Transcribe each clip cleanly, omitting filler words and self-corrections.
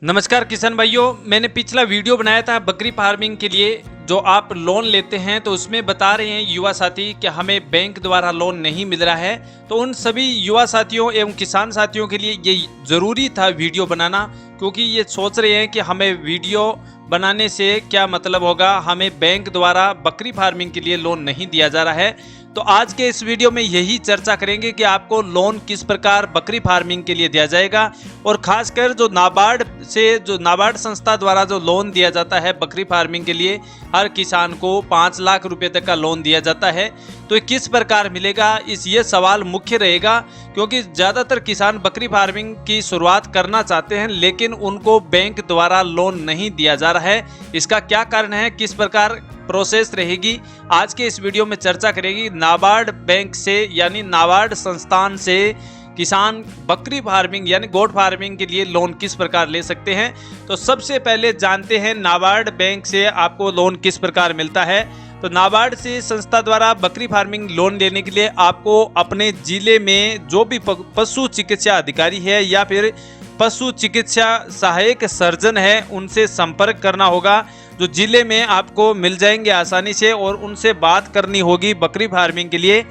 नमस्कार किसान भाइयों, मैंने पिछला वीडियो बनाया था बकरी फार्मिंग के लिए। जो आप लोन लेते हैं तो उसमें बता रहे हैं युवा साथी कि हमें बैंक द्वारा लोन नहीं मिल रहा है। तो उन सभी युवा साथियों एवं किसान साथियों के लिए ये ज़रूरी था वीडियो बनाना, क्योंकि ये सोच रहे हैं कि हमें वीडियो बनाने से क्या मतलब होगा, हमें बैंक द्वारा बकरी फार्मिंग के लिए लोन नहीं दिया जा रहा है। तो आज के इस वीडियो में यही चर्चा करेंगे कि आपको लोन किस प्रकार बकरी फार्मिंग के लिए दिया जाएगा, और खासकर जो नाबार्ड संस्था द्वारा जो लोन दिया जाता है बकरी फार्मिंग के लिए, हर किसान को 5 लाख रुपए तक का लोन दिया जाता है। तो ये किस प्रकार मिलेगा, ये सवाल मुख्य रहेगा, क्योंकि ज़्यादातर किसान बकरी फार्मिंग की शुरुआत करना चाहते हैं लेकिन उनको बैंक द्वारा लोन नहीं दिया जा रहा है। इसका क्या कारण है, किस प्रकार प्रोसेस रहेगी, आज के इस वीडियो में चर्चा करेगी। नाबार्ड बैंक से यानी नाबार्ड संस्थान से किसान बकरी फार्मिंग यानी गोट फार्मिंग के लिए लोन किस प्रकार ले सकते हैं। तो सबसे पहले जानते हैं नाबार्ड बैंक से आपको लोन किस प्रकार मिलता है। तो नाबार्ड से संस्था द्वारा बकरी फार्मिंग लोन लेने के लिए आपको अपने जिले में जो भी पशु चिकित्सा अधिकारी है या फिर पशु चिकित्सा सहायक सर्जन है उनसे संपर्क करना होगा, जो जिले में आपको मिल जाएंगे आसानी से, और उनसे बात करनी होगी बकरी फार्मिंग के लिए।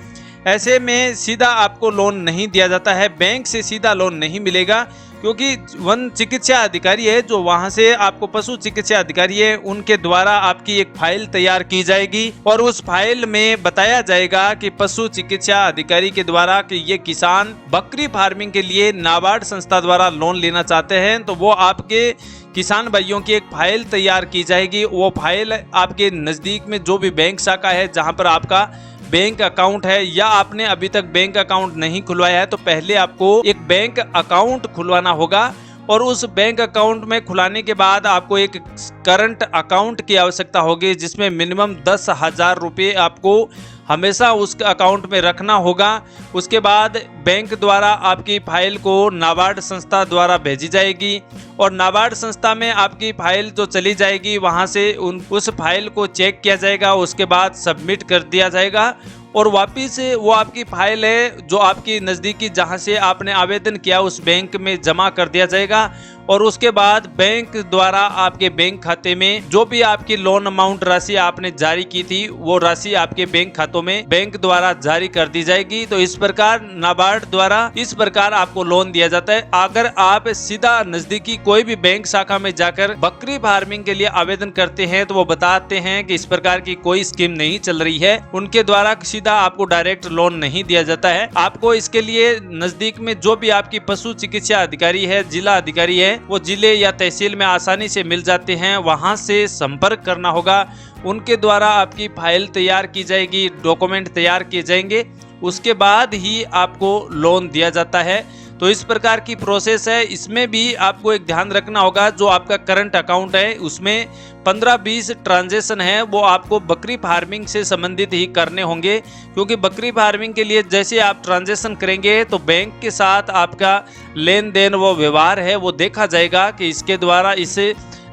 ऐसे में सीधा आपको लोन नहीं दिया जाता है, बैंक से सीधा लोन नहीं मिलेगा, क्योंकि वन चिकित्सा अधिकारी है जो वहां से आपको पशु चिकित्सा अधिकारी है उनके द्वारा आपकी एक फाइल तैयार की जाएगी, और उस फाइल में बताया जाएगा कि पशु चिकित्सा अधिकारी के द्वारा कि ये किसान बकरी फार्मिंग के लिए नाबार्ड संस्था द्वारा लोन लेना चाहते हैं। तो वो आपके किसान भाइयों की एक फाइल तैयार की जाएगी। वो फाइल आपके नज़दीक में जो भी बैंक शाखा है जहां पर आपका बैंक अकाउंट है, या आपने अभी तक बैंक अकाउंट नहीं खुलवाया है तो पहले आपको एक बैंक अकाउंट खुलवाना होगा, और उस बैंक अकाउंट में खुलाने के बाद आपको एक करंट अकाउंट की आवश्यकता होगी, जिसमें मिनिमम 10,000 रुपये आपको हमेशा उस अकाउंट में रखना होगा। उसके बाद बैंक द्वारा आपकी फाइल को नाबार्ड संस्था द्वारा भेजी जाएगी, और नाबार्ड संस्था में आपकी फाइल जो चली जाएगी वहां से उस फाइल को चेक किया जाएगा, उसके बाद सबमिट कर दिया जाएगा, और वापिस वो आपकी फाइल है जो आपकी नज़दीकी जहां से आपने आवेदन किया उस बैंक में जमा कर दिया जाएगा। और उसके बाद बैंक द्वारा आपके बैंक खाते में जो भी आपकी लोन अमाउंट राशि आपने जारी की थी वो राशि आपके बैंक खातों में बैंक द्वारा जारी कर दी जाएगी। तो इस प्रकार नाबार्ड द्वारा इस प्रकार आपको लोन दिया जाता है। अगर आप सीधा नजदीकी कोई भी बैंक शाखा में जाकर बकरी फार्मिंग के लिए आवेदन करते हैं तो वो बताते हैं कि इस प्रकार की कोई स्कीम नहीं चल रही है, उनके द्वारा सीधा आपको डायरेक्ट लोन नहीं दिया जाता है। आपको इसके लिए नजदीक में जो भी आपकी पशु चिकित्सा अधिकारी है, जिला अधिकारी है, वो जिले या तहसील में आसानी से मिल जाते हैं, वहां से संपर्क करना होगा। उनके द्वारा आपकी फाइल तैयार की जाएगी, डॉक्यूमेंट तैयार किए जाएंगे, उसके बाद ही आपको लोन दिया जाता है। तो इस प्रकार की प्रोसेस है। इसमें भी आपको एक ध्यान रखना होगा, जो आपका करंट अकाउंट है उसमें 15-20 ट्रांजैक्शन है वो आपको बकरी फार्मिंग से संबंधित ही करने होंगे, क्योंकि बकरी फार्मिंग के लिए जैसे आप ट्रांजैक्शन करेंगे तो बैंक के साथ आपका लेन देन वो व्यवहार है वो देखा जाएगा कि इसके द्वारा इस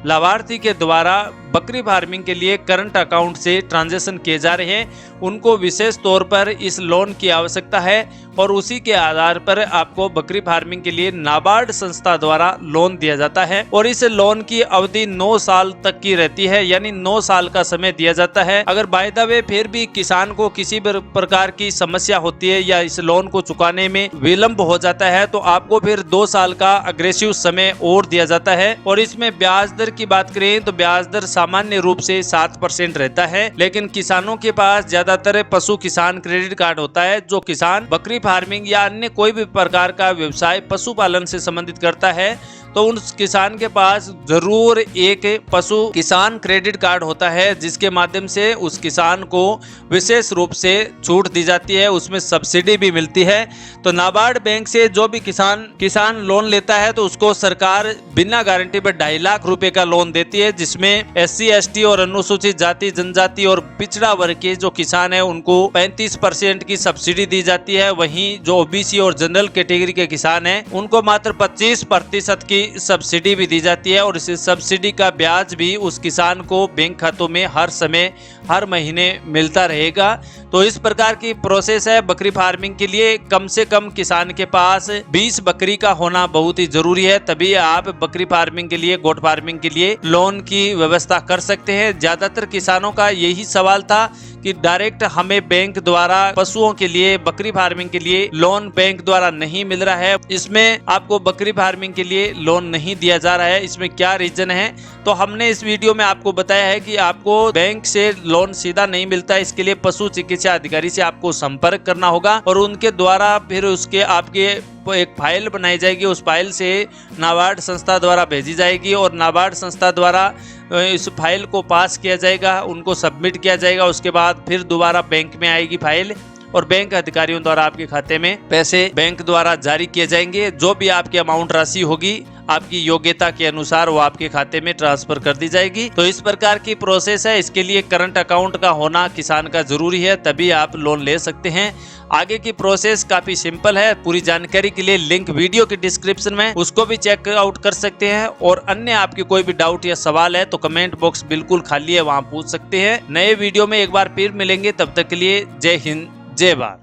लाभार्थी के द्वारा बकरी फार्मिंग के लिए करंट अकाउंट से ट्रांजैक्शन किए जा रहे हैं। उनको विशेष तौर पर इस लोन की आवश्यकता है, और उसी के आधार पर आपको बकरी फार्मिंग के लिए नाबार्ड संस्था द्वारा लोन दिया जाता है। और इस लोन की अवधि 9 साल तक की रहती है, यानी 9 साल का समय दिया जाता है। अगर बाय द वे फिर भी किसान को किसी भी प्रकार की समस्या होती है या इस लोन को चुकाने में विलम्ब हो जाता है तो आपको फिर 2 साल का अग्रेसिव समय और दिया जाता है। और इसमें ब्याज दर की बात करें तो ब्याज दर सामान्य रूप से 7% रहता है, लेकिन किसानों के पास ज्यादातर पशु किसान क्रेडिट कार्ड होता है। जो किसान बकरी फार्मिंग या अन्य कोई भी प्रकार का व्यवसाय पशुपालन से संबंधित करता है तो उस किसान के पास जरूर एक पशु किसान क्रेडिट कार्ड होता है, जिसके माध्यम से उस किसान को विशेष रूप से छूट दी जाती है, उसमें सब्सिडी भी मिलती है। तो नाबार्ड बैंक से जो भी किसान लोन लेता है तो उसको सरकार बिना गारंटी पर 2.5 लाख रुपए का लोन देती है, जिसमें SC ST और अनुसूचित जाति जनजाति और पिछड़ा वर्ग के जो किसान है उनको 35% की सब्सिडी दी जाती है। वहीं जो OBC और जनरल कैटेगरी के किसान है उनको मात्र 25% की की सब्सिडी भी दी जाती है और इस सब्सिडी का ब्याज भी उस किसान को बैंक खातों में हर समय हर महीने मिलता रहेगा। तो इस प्रकार की प्रोसेस है बकरी फार्मिंग के लिए। कम से कम किसान के पास 20 बकरी का होना बहुत ही जरूरी है, तभी आप बकरी फार्मिंग के लिए, गोट फार्मिंग के लिए लोन की व्यवस्था कर सकते हैं। ज्यादातर किसानों का यही सवाल था कि डायरेक्ट हमें बैंक द्वारा पशुओं के लिए, बकरी फार्मिंग के लिए लोन बैंक द्वारा नहीं मिल रहा है, इसमें आपको बकरी फार्मिंग के लिए लोन नहीं दिया जा रहा है, इसमें क्या रीजन है। तो हमने इस वीडियो में आपको बताया है कि आपको बैंक से लोन सीधा नहीं मिलता है, इसके लिए पशु चिकित्सा अधिकारी से आपको संपर्क करना होगा और उनके द्वारा फिर उसके आपके एक फाइल बनाई जाएगी, उस फाइल से नाबार्ड संस्था द्वारा भेजी जाएगी और नाबार्ड संस्था द्वारा इस फाइल को पास किया जाएगा, उनको सबमिट किया जाएगा। उसके बाद फिर दोबारा बैंक में आएगी फाइल और बैंक अधिकारियों द्वारा आपके खाते में पैसे बैंक द्वारा जारी किए जाएंगे। जो भी आपकी अमाउंट राशि होगी आपकी योग्यता के अनुसार वो आपके खाते में ट्रांसफर कर दी जाएगी। तो इस प्रकार की प्रोसेस है। इसके लिए करंट अकाउंट का होना किसान का जरूरी है, तभी आप लोन ले सकते हैं। आगे की प्रोसेस काफी सिंपल है। पूरी जानकारी के लिए लिंक वीडियो के डिस्क्रिप्शन में, उसको भी चेक आउट कर सकते हैं। और अन्य आपके कोई भी डाउट या सवाल है तो कमेंट बॉक्स बिल्कुल खाली है, वहां पूछ सकते हैं। नए वीडियो में एक बार फिर मिलेंगे, तब तक के लिए जय हिंद जय भारत।